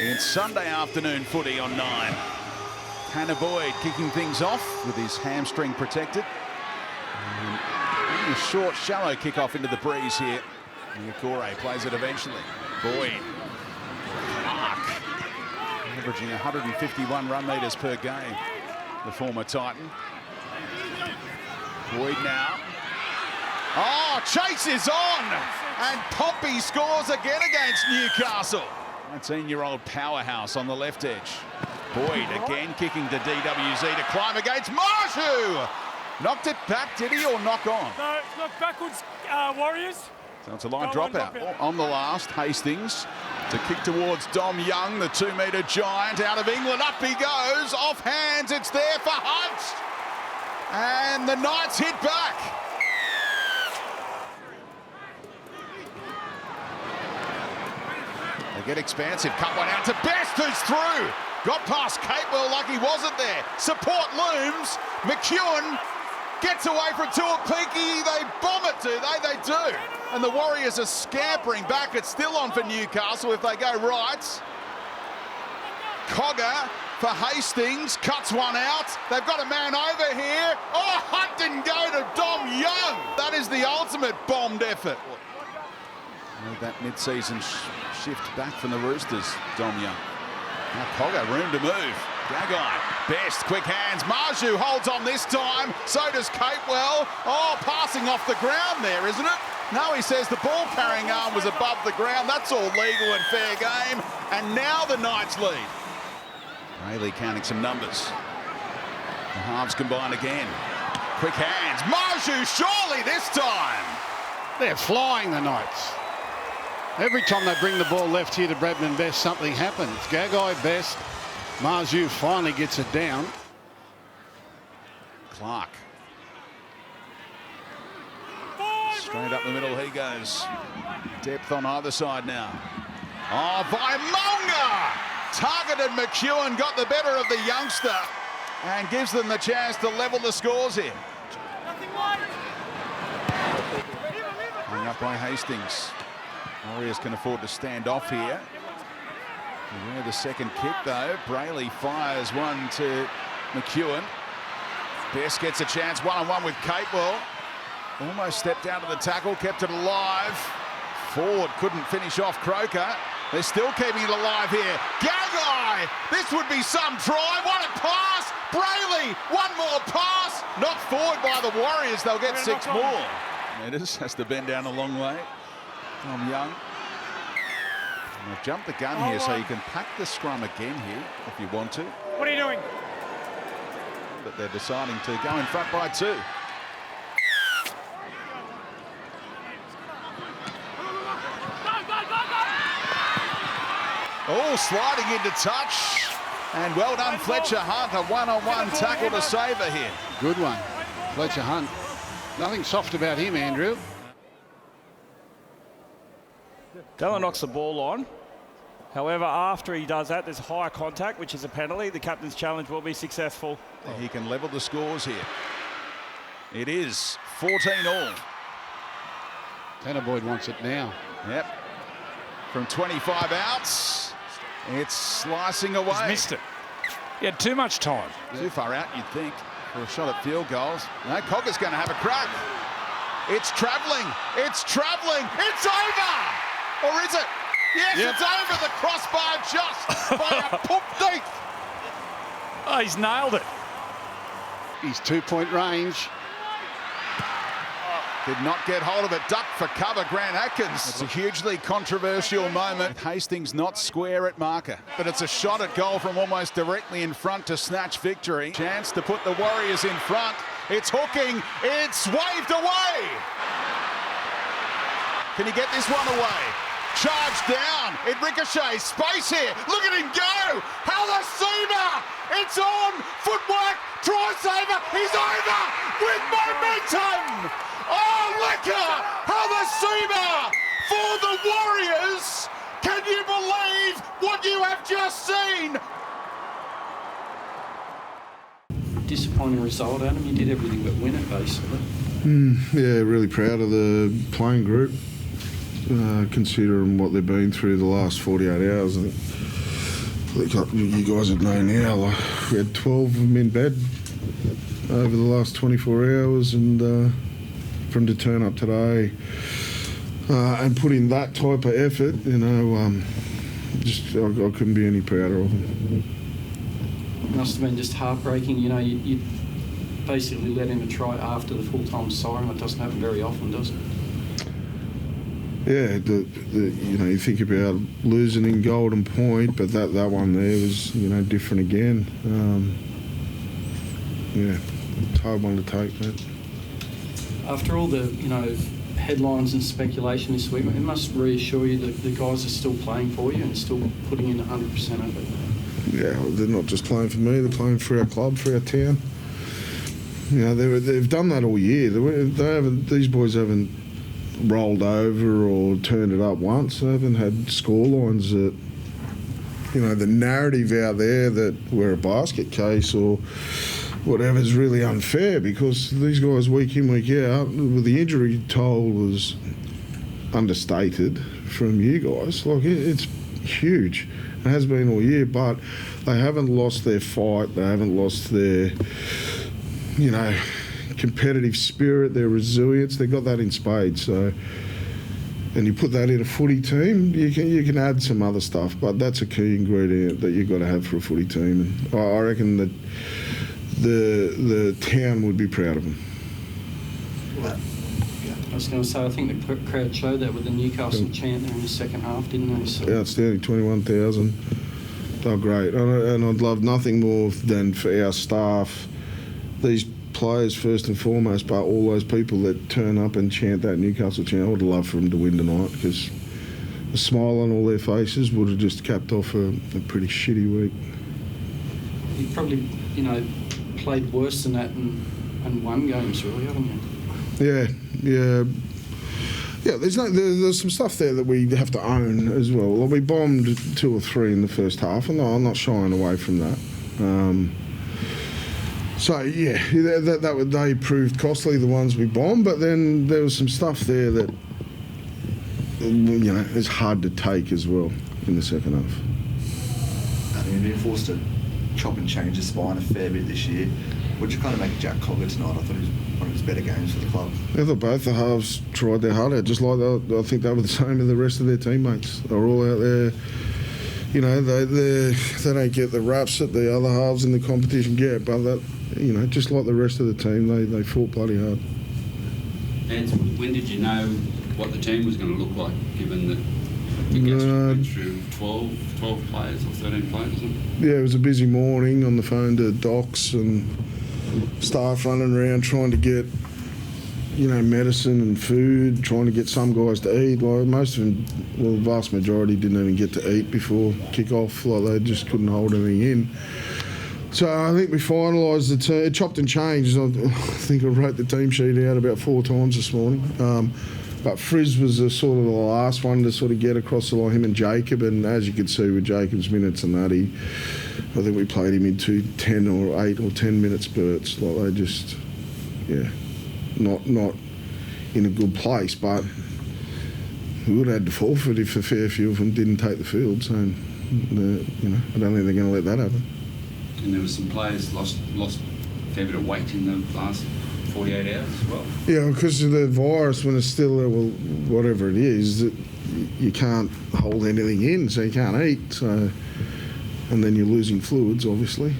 in Sunday afternoon footy on 9. Tanner Boyd kicking things off with his hamstring protected. And a short, shallow kick-off into the breeze here. Niukore plays it eventually. Boyd. Clark. Averaging 151 run meters per game, the former Titan. Boyd now. Oh, chase is on! And Pompey scores again against Newcastle. 19-year-old powerhouse on the left edge. Boyd again kicking to DWZ to climb against Marshu. Knocked it back, did he, or knock on? No, it's not backwards, Warriors. So it's a line dropout. On the last, Hastings to kick towards Dom Young, the 2-metre giant out of England. Up he goes, off hands, it's there for Hunt. And the Knights hit back. They get expansive, cut one out to Best, who's through. Got past Capewell like he wasn't there. Support looms. McEwen gets away from Tuapiki. They bomb it, do they? They do. And the Warriors are scampering back. It's still on for Newcastle if they go right. Cogger for Hastings. Cuts one out. They've got a man over here. Oh, Hunt didn't go to Dom Young. That is the ultimate bombed effort. Made that mid-season shift back from the Roosters, Dom Young. Now Cogger, room to move. Gagai, Best, quick hands. Marshu holds on this time. So does Capewell. Oh, passing off the ground there, isn't it? No, he says the ball carrying arm was above the ground. That's all legal and fair game. And now the Knights lead. Brayley counting some numbers. The halves combine again. Quick hands. Marshu surely this time. They're flying, the Knights. Every time they bring the ball left here to Bradman Best, something happens. Gagai, Best. Marshu finally gets it down. Clark. Straight up the middle he goes. Depth on either side now. Oh, Vaimunga! Targeted McEwen, got the better of the youngster and gives them the chance to level the scores here. Hung up by Hastings. Warriors can afford to stand off here. Beware the second kick though. Brayley fires one to McEwen. Best gets a chance one-on-one with Capewell. Almost stepped out of the tackle, kept it alive. Ford couldn't finish off Croker. They're still keeping it alive here. Gagai! This would be some try. What a pass! Brayley! One more pass! Knocked forward by the Warriors. They'll get 6 more. Meadows has to bend down a long way. Dom Young. And they've jumped the gun here, so you can pack the scrum again here if you want to. What are you doing? But they're deciding to go in front by 2. Oh, sliding into touch. And well done, Fletcher Hunt. A one-on-one tackle to save her here. Good one. Fletcher Hunt. Nothing soft about him, Andrew. Della knocks the ball on. However, after he does that, there's high contact, which is a penalty. The captain's challenge will be successful. He can level the scores here. It is 14-all. Tanner Boyd wants it now. Yep. From 25 outs, it's slicing away. He's missed it. He had too much time. Too far out, you'd think, for a shot at field goals. No, Cogger's going to have a crack. It's travelling. It's travelling. It's over! Or is it? Yes, It's over the crossbar just by a poop deep. Oh, he's nailed it. His 2-point range. Did not get hold of it. Duck for cover, Grant Atkins. It's a hugely controversial moment. Hastings not square at marker. But it's a shot at goal from almost directly in front to snatch victory. Chance to put the Warriors in front. It's hooking. It's waved away. Can he get this one away? Charge down. It ricochets. Space here. Look at him go. Halasima. It's on. Footwork. Try saver. He's over with momentum. Oh, Lecker! Halasima for the Warriors! Can you believe what you have just seen? Disappointing result, Adam. You did everything but win it, basically. Yeah, really proud of the playing group, considering what they've been through the last 48 hours. I think You guys would know now, like, we had 12 of them in bed over the last 24 hours, and for them to turn up today and put in that type of effort, you know, I couldn't be any prouder of them. It must have been just heartbreaking. You know, you basically let in a try after the full-time siren. It doesn't happen very often, does it? Yeah, you know, you think about losing in Golden Point, but that one there was, you know, different again. Yeah, it's a hard one to take, mate. After all the, you know, headlines and speculation this week, it must reassure you that the guys are still playing for you and still putting in 100% of it. Yeah, they're not just playing for me; they're playing for our club, for our town. You know, they've done that all year. They haven't. These boys haven't rolled over or turned it up once. They haven't had scorelines that, you know, the narrative out there that we're a basket case or whatever is really unfair, because these guys week in, week out, with the injury toll was understated from you guys. Like, it's huge. It has been all year, but they haven't lost their fight. They haven't lost their, you know, competitive spirit, their resilience. They got that in spades. So, and you put that in a footy team, you can add some other stuff, but that's a key ingredient that you've got to have for a footy team. And I reckon that the town would be proud of them. I was going to say, I think the crowd showed that with the Newcastle chant there in the second half, didn't they? So. Outstanding, 21,000. They were great. And I'd love nothing more than for our staff, these players first and foremost, but all those people that turn up and chant that Newcastle chant. I would love for them to win tonight, because the smile on all their faces would have just capped off a pretty shitty week. You probably, you know, played worse than that and won games, really, haven't you? Yeah. There's some stuff there that we have to own as well. Like, we bombed 2 or 3 in the first half, and I'm not shying away from that. So yeah, they proved costly, the ones we bombed. But then there was some stuff there that, you know, is hard to take as well in the second half. I mean, been forced to chop and change the spine a fair bit this year. What did you kind of make of Jack Cogger tonight? I thought it was one of his better games for the club. I thought both the halves tried their heart out, just like I think they were the same as the rest of their teammates. They were all out there. You know, they don't get the raps that the other halves in the competition get, but that, you know, just like the rest of the team, they fought bloody hard. And when did you know what the team was going to look like, given that the guys went through 12 players or 13 players? Yeah, it was a busy morning on the phone to docs and staff running around trying to get, you know, medicine and food, trying to get some guys to eat. Like, most of them, well, the vast majority didn't even get to eat before kick-off. Like, they just couldn't hold anything in. So I think we finalised the team. It chopped and changed. I think I wrote the team sheet out about 4 times this morning. But Frizz was the last one to sort of get across the line, him and Jacob. And as you could see with Jacob's minutes and that, I think we played him in 2 10 or 8 or 10 minute spurts. Like, they just, yeah, not in a good place. But we would have had to forfeit if a fair few of them didn't take the field. So, you know, I don't think they're going to let that happen. And there were some players lost a fair bit of weight in the last 48 hours as well. Yeah, because of the virus, when it's still there, well, whatever it is, that you can't hold anything in, so you can't eat. So, and then you're losing fluids, obviously.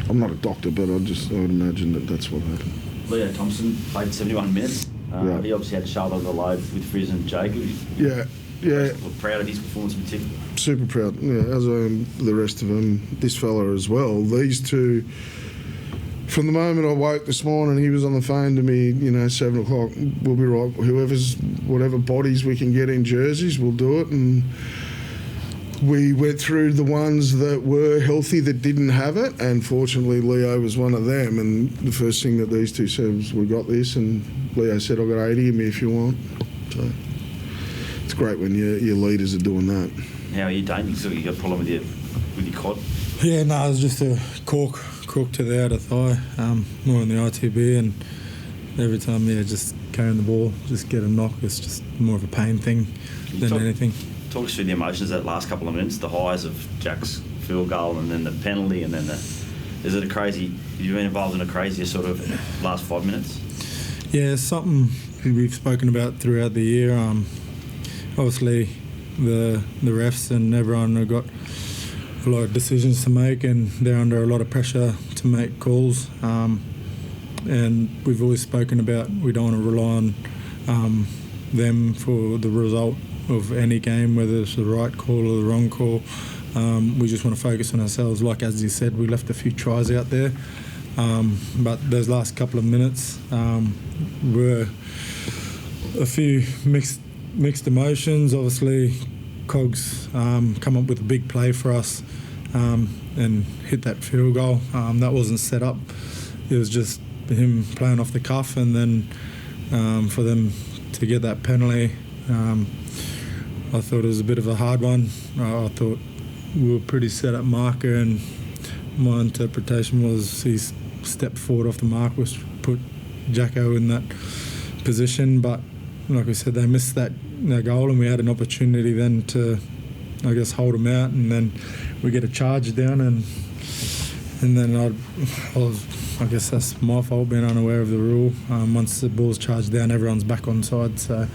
I'm not a doctor, but I would imagine that that's what happened. Leo Thompson played 71 minutes. Yeah. He obviously had to shoulder the load with Frizz and Jacob. Yeah. We're proud of his performance in particular. Super proud, yeah, as I am the rest of them. This fella as well. These two, from the moment I woke this morning, he was on the phone to me, you know, 7 o'clock. We'll be right. Whatever bodies we can get in jerseys, we'll do it. And we went through the ones that were healthy that didn't have it, and fortunately Leo was one of them. And the first thing that these two said was, "We got this," and Leo said, "I've got 80 of me if you want." So it's great when your leaders are doing that. How are you, Dane? You got a problem with your quad? Yeah, no, it was just a cork to the outer thigh, more on the ITB, and every time, just carrying the ball, just get a knock. It's just more of a pain thing than anything. talk us through the emotions that last couple of minutes, the highs of Jack's field goal and then the penalty and then is it a crazy, you've been involved in a crazier sort of last 5 minutes? Yeah, it's something we've spoken about throughout the year. Obviously, the refs and everyone have got a lot of decisions to make and they're under a lot of pressure to make calls. And we've always spoken about we don't want to rely on them for the result of any game, whether it's the right call or the wrong call. We just want to focus on ourselves. Like as you said, we left a few tries out there, but those last couple of minutes were a few mixed emotions. Obviously, Cogs come up with a big play for us and hit that field goal. That wasn't set up. It was just him playing off the cuff, and then for them to get that penalty, I thought it was a bit of a hard one. I thought we were pretty set up marker, and my interpretation was he stepped forward off the mark, which put Jacko in that position. But like I said, they missed that goal, and we had an opportunity then to, I guess, hold them out, and then we get a charge down, and then I guess that's my fault being unaware of the rule. Once the ball's charged down, everyone's back on side. So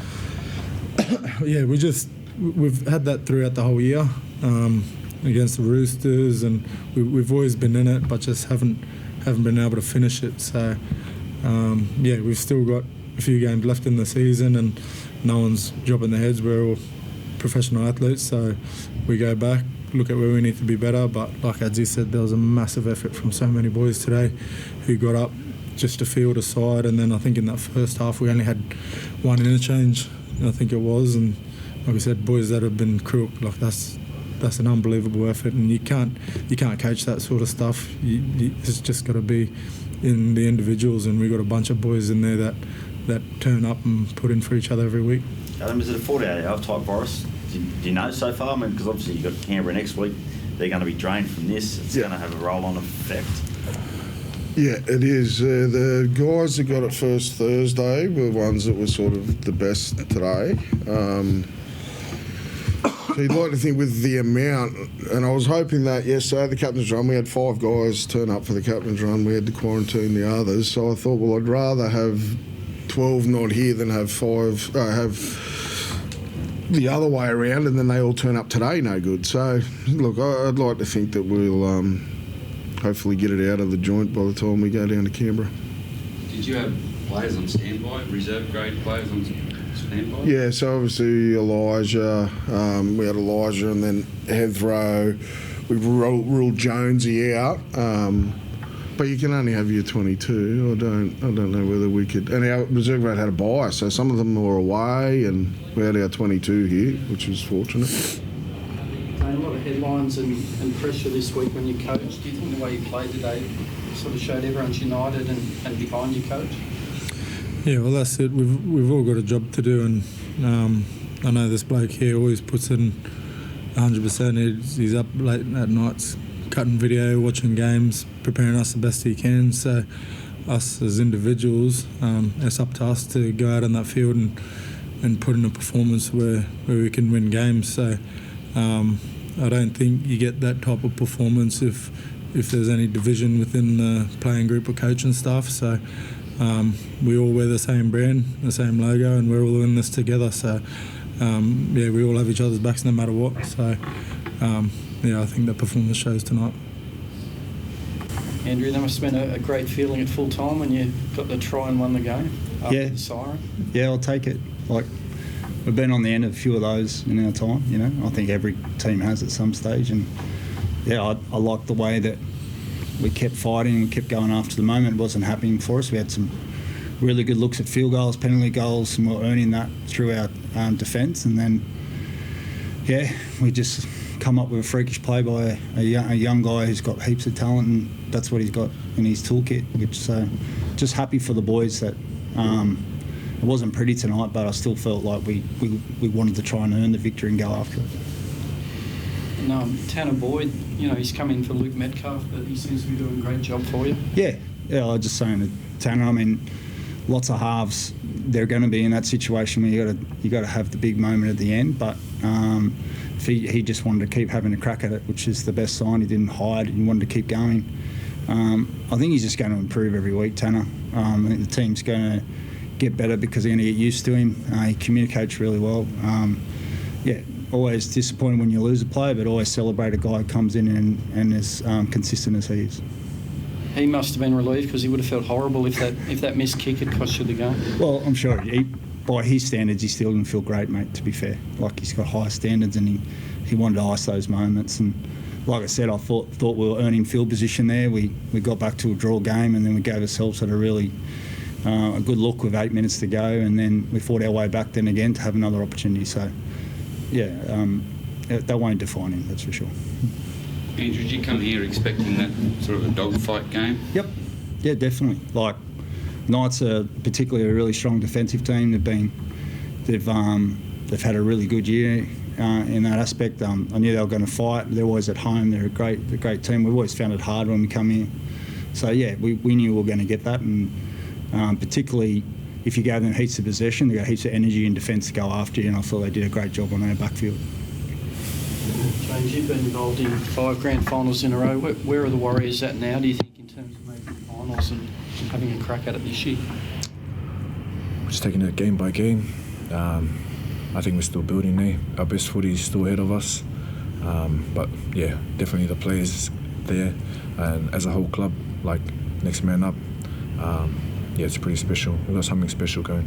yeah, we've had that throughout the whole year against the Roosters, and we've always been in it, but just haven't been able to finish it. So yeah, we've still got a few games left in the season, and no one's dropping their heads. We're all professional athletes, so we go back, look at where we need to be better. But like as you said, there was a massive effort from so many boys today who got up just to field a side, and then I think in that first half we only had one interchange, I think it was, and like I said, boys that have been crook, like that's an unbelievable effort, and you can't coach that sort of stuff. It's just got to be in the individuals, and we've got a bunch of boys in there that turn up and put in for each other every week. Adam, is it a 48-hour type virus? Do you know so far? I mean, because obviously you've got Canberra next week. They're going to be drained from this. It's going to have a roll-on effect. Yeah, it is. The guys that got it first Thursday were ones that were sort of the best today. So you'd like to think with the amount, and I was hoping that yesterday, the captain's run, we had 5 guys turn up for the captain's run. We had to quarantine the others. So I thought, well, I'd rather have 12 not here than have 5, have the other way around, and then they all turn up today no good. So, look, I'd like to think that we'll hopefully get it out of the joint by the time we go down to Canberra. Did you have players on standby, reserve grade players on standby? Yeah, so obviously Elijah, we had Elijah, and then Heathrow. We ruled Jonesy out, but you can only have your 22. I don't know whether we could. And our reserve grade had a bye, so some of them were away, and we had our 22 here, which was fortunate. A lot of headlines and pressure this week when you coach. Do you think the way you played today sort of showed everyone's united and behind your coach? Yeah, well, that's it. We've all got a job to do, and I know this bloke here always puts in 100%. He's up late at nights, cutting video, watching games, preparing us the best he can. So us as individuals, it's up to us to go out on that field and put in a performance where we can win games. So I don't think you get that type of performance if there's any division within the playing group or coaching staff. So we all wear the same brand, the same logo, and we're all in this together. So yeah, we all have each other's backs no matter what. So yeah, I think that performance shows tonight. Andrew, that must have been a great feeling at full time when you got the try and won the game after the siren. Yeah, I'll take it. Like, we've been on the end of a few of those in our time, you know. I think every team has at some stage, and yeah, I like the way that we kept fighting, we kept going after the moment. It wasn't happening for us. We had some really good looks at field goals, penalty goals, and we're earning that through our defence. And then, yeah, we just come up with a freakish play by a young guy who's got heaps of talent, and that's what he's got in his toolkit. Which just happy for the boys that it wasn't pretty tonight, but I still felt like we wanted to try and earn the victory and go after it. And Tanner Boyd, you know, he's come in for Luke Metcalf, but he seems to be doing a great job for you. Yeah, I was just saying to Tanner, I mean, lots of halves, they're going to be in that situation where you got to have the big moment at the end. But if he just wanted to keep having a crack at it, which is the best sign. He didn't hide. He wanted to keep going. I think he's just going to improve every week, Tanner. I think the team's going to get better because they're going to get used to him. He communicates really well. Always disappointed when you lose a player, but always celebrate a guy who comes in and as consistent as he is. He must have been relieved because he would have felt horrible if that missed kick had cost you the game. Well, I'm sure by his standards, he still didn't feel great, mate, to be fair. Like, he's got high standards and he wanted to ice those moments. And like I said, I thought we were earning field position there. We got back to a draw game and then we gave ourselves a really a good look with 8 minutes to go, and then we fought our way back then again to have another opportunity. So, that won't define him, that's for sure. Andrew, did you come here expecting that sort of a dogfight game? Yep. Yeah, definitely. Like, Knights are particularly a really strong defensive team. They've had a really good year in that aspect. I knew they were going to fight. They're always at home. They're a great team. We've always found it hard when we come here. So yeah, we knew we were going to get that, and particularly if you gave them heaps of possession, they got heaps of energy and defence to go after you, and I thought they did a great job on their backfield. James, you've been involved in 5 grand finals in a row. Where are the Warriors at now, do you think, in terms of making finals and having a crack at it this year? We're just taking it game by game. I think we're still building there. Our best footy is still ahead of us. But yeah, definitely the players there, and as a whole club, like next man up. It's pretty special. We've got something special going.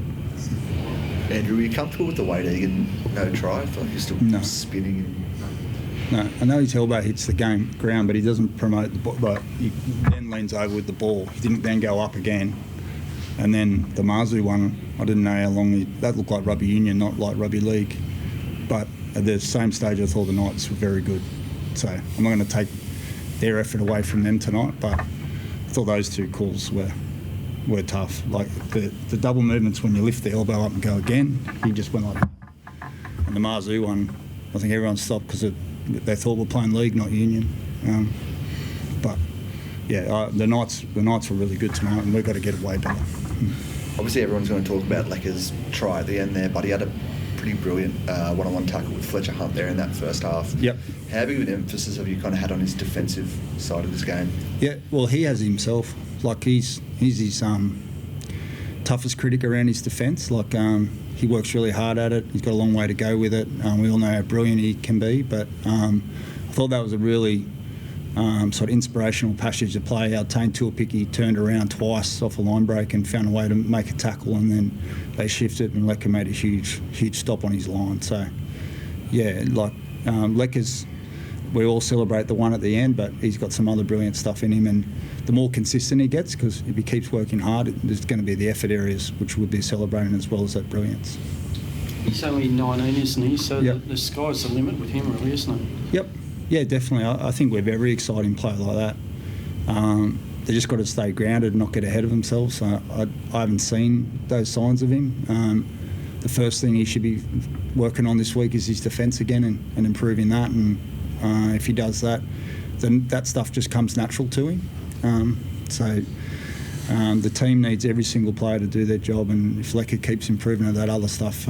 Andrew, are you comfortable with the Wade Egan no try? I feel like you're still spinning. No, I know his elbow hits the ground, but he doesn't promote the ball. But he then leans over with the ball. He didn't then go up again. And then the Mazu one, I didn't know how long that looked like rugby union, not like rugby league. But at the same stage, I thought the Knights were very good. So I'm not going to take their effort away from them tonight, but I thought those 2 calls were tough. Like the double movements when you lift the elbow up and go again, he just went like that. And the Mazu one, I think everyone stopped because they thought we're playing league, not union. The Knights were really good tonight, and we've got to get it way better. Obviously, everyone's going to talk about Lecker's try at the end there, but he had a pretty brilliant one-on-one tackle with Fletcher Hunt there in that first half. Yep. How big of an emphasis have you kind of had on his defensive side of this game? Yeah, well, he has himself. Like, he's his toughest critic around his defence. Like, he works really hard at it. He's got a long way to go with it. We all know how brilliant he can be, but I thought that was a really sort of inspirational passage to play. Our Tane Tuapiki turned around twice off a line break and found a way to make a tackle, and then they shifted and Lecker made a huge stop on his line. So, yeah, like Lecker's, we all celebrate the one at the end, but he's got some other brilliant stuff in him, and the more consistent he gets, because if he keeps working hard, there's going to be the effort areas which we'll be celebrating as well as that brilliance. He's only 19, isn't he? So yep. the sky's the limit with him, really, isn't it? Yep. Yeah, definitely. I think we're very exciting player like that. They just got to stay grounded and not get ahead of themselves. I haven't seen those signs of him. The first thing he should be working on this week is his defence again and improving that. And if he does that, then that stuff just comes natural to him. The team needs every single player to do their job, and if Lecker keeps improving at that other stuff,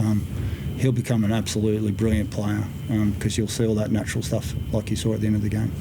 he'll become an absolutely brilliant player because you'll see all that natural stuff like you saw at the end of the game.